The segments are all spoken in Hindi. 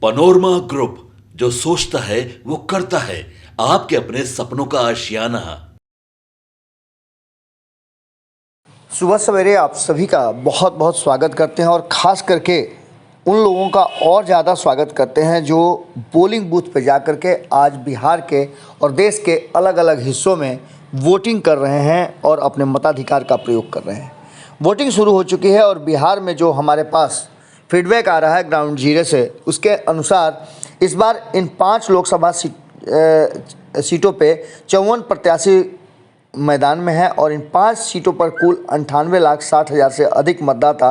पनोरमा ग्रुप, जो सोचता है वो करता है। आपके अपने सपनों का आशियाना। सुबह सवेरे आप सभी का बहुत बहुत स्वागत करते हैं और ख़ास करके उन लोगों का और ज़्यादा स्वागत करते हैं जो पोलिंग बूथ पर जा कर के आज बिहार के और देश के अलग अलग हिस्सों में वोटिंग कर रहे हैं और अपने मताधिकार का प्रयोग कर रहे हैं। वोटिंग शुरू हो चुकी है और बिहार में जो हमारे पास फीडबैक आ रहा है ग्राउंड जीरो से, उसके अनुसार इस बार इन 5 लोकसभा सीटों पे 54 प्रत्याशी मैदान में है और इन 5 सीटों पर कुल 98,60,000 से अधिक मतदाता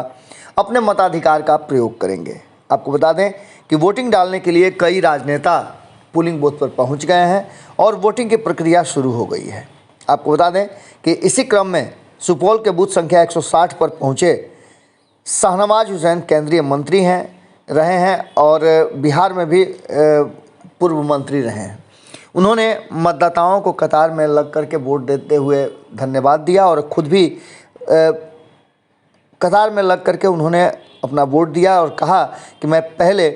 अपने मताधिकार का प्रयोग करेंगे। आपको बता दें कि वोटिंग डालने के लिए कई राजनेता पोलिंग बूथ पर पहुंच गए हैं और वोटिंग की प्रक्रिया शुरू हो गई है। आपको बता दें कि इसी क्रम में सुपौल के बूथ संख्या 160 पर पहुंचे शाहनवाज हुसैन केंद्रीय मंत्री रहे हैं और बिहार में भी पूर्व मंत्री रहे हैं। उन्होंने मतदाताओं को कतार में लग करके वोट देते हुए धन्यवाद दिया और खुद भी कतार में लग करके उन्होंने अपना वोट दिया और कहा कि मैं पहले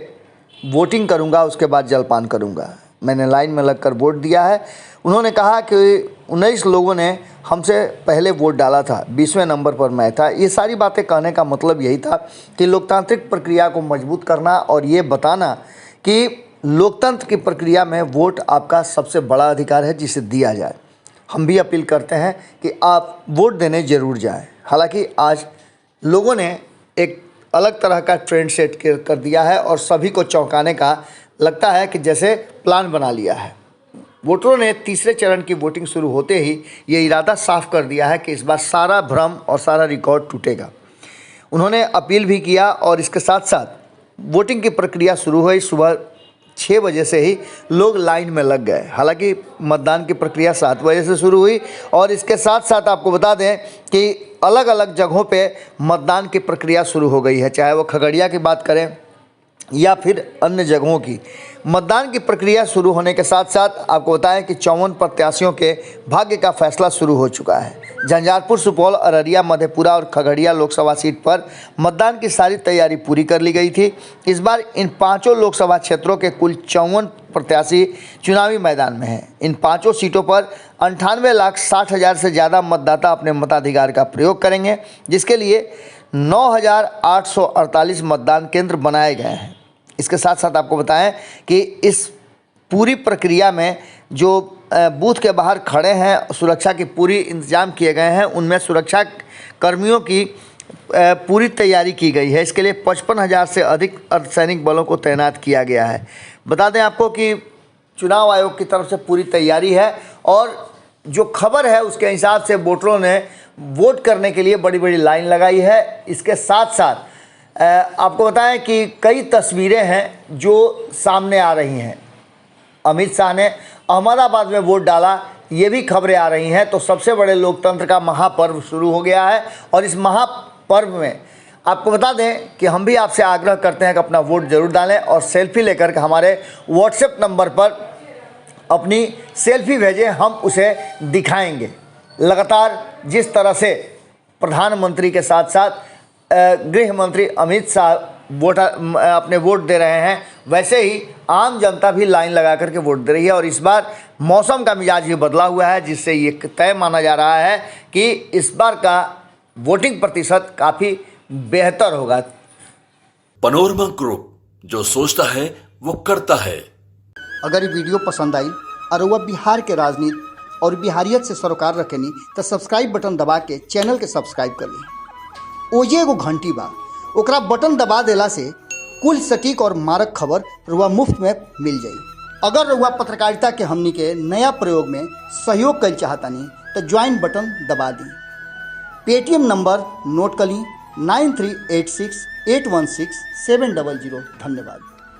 वोटिंग करूंगा, उसके बाद जलपान करूंगा। मैंने लाइन में लगकर वोट दिया है। उन्होंने कहा कि 19 लोगों ने हमसे पहले वोट डाला था, 20वें नंबर पर मैं था। ये सारी बातें कहने का मतलब यही था कि लोकतांत्रिक प्रक्रिया को मजबूत करना और ये बताना कि लोकतंत्र की प्रक्रिया में वोट आपका सबसे बड़ा अधिकार है जिसे दिया जाए। हम भी अपील करते हैं कि आप वोट देने ज़रूर जाएं। हालांकि आज लोगों ने एक अलग तरह का ट्रेंड सेट कर दिया है और सभी को चौंकाने का लगता है कि जैसे प्लान बना लिया है। वोटरों ने तीसरे चरण की वोटिंग शुरू होते ही ये इरादा साफ कर दिया है कि इस बार सारा भ्रम और सारा रिकॉर्ड टूटेगा। उन्होंने अपील भी किया और इसके साथ साथ वोटिंग की प्रक्रिया शुरू हुई। सुबह 6 बजे से ही लोग लाइन में लग गए। हालांकि मतदान की प्रक्रिया 7 बजे से शुरू हुई और इसके साथ साथ आपको बता दें कि अलग अलग जगहों पे मतदान की प्रक्रिया शुरू हो गई है, चाहे वो खगड़िया की बात करें या फिर अन्य जगहों की। मतदान की प्रक्रिया शुरू होने के साथ साथ आपको बताएं कि 54 प्रत्याशियों के भाग्य का फैसला शुरू हो चुका है। झंझारपुर, सुपौल, अररिया, मधेपुरा और खगड़िया लोकसभा सीट पर मतदान की सारी तैयारी पूरी कर ली गई थी। इस बार इन 5 लोकसभा क्षेत्रों के कुल 54 प्रत्याशी चुनावी मैदान में हैं। इन 5 सीटों पर 98,60,000 से ज़्यादा मतदाता अपने मताधिकार का प्रयोग करेंगे, जिसके लिए 9,848 मतदान केंद्र बनाए गए हैं। इसके साथ साथ आपको बताएं कि इस पूरी प्रक्रिया में जो बूथ के बाहर खड़े हैं, सुरक्षा की पूरी इंतजाम किए गए हैं। उनमें सुरक्षा कर्मियों की पूरी तैयारी की गई है। इसके लिए 55,000 से अधिक अर्धसैनिक बलों को तैनात किया गया है। बता दें आपको कि चुनाव आयोग की तरफ से पूरी तैयारी है और जो खबर है उसके हिसाब से वोटरों ने वोट करने के लिए बड़ी बड़ी लाइन लगाई है। इसके साथ साथ आपको बताएं कि कई तस्वीरें हैं जो सामने आ रही हैं। अमित शाह ने अहमदाबाद में वोट डाला, ये भी खबरें आ रही हैं। तो सबसे बड़े लोकतंत्र का महापर्व शुरू हो गया है और इस महापर्व में आपको बता दें कि हम भी आपसे आग्रह करते हैं कि अपना वोट जरूर डालें और सेल्फी लेकर के हमारे व्हाट्सएप नंबर पर अपनी सेल्फी भेजें, हम उसे दिखाएंगे। लगातार जिस तरह से प्रधानमंत्री के साथ साथ गृह मंत्री अमित शाह अपने वोट दे रहे हैं, वैसे ही आम जनता भी लाइन लगा करके वोट दे रही है। और इस बार मौसम का मिजाज भी बदला हुआ है, जिससे ये तय माना जा रहा है कि इस बार का वोटिंग प्रतिशत काफ़ी बेहतर होगा। पनोरमा ग्रुप, जो सोचता है वो करता है। अगर ये वीडियो पसंद आई और वह बिहार के राजनीति और बिहारियत से सरोकार रखेनी तो सब्सक्राइब बटन दबा के चैनल के सब्सक्राइब कर ली। ओजे एगो घंटी बा, ओकरा बटन दबा देला से कुल सटीक और मारक खबर रुआ मुफ्त में मिल जाई। अगर रुआ पत्रकारिता के हमनी के नया प्रयोग में सहयोग कर चाहतानी तो ज्वाइन बटन दबा दी। पेटीएम नंबर नोट कर ली 9386816700। धन्यवाद।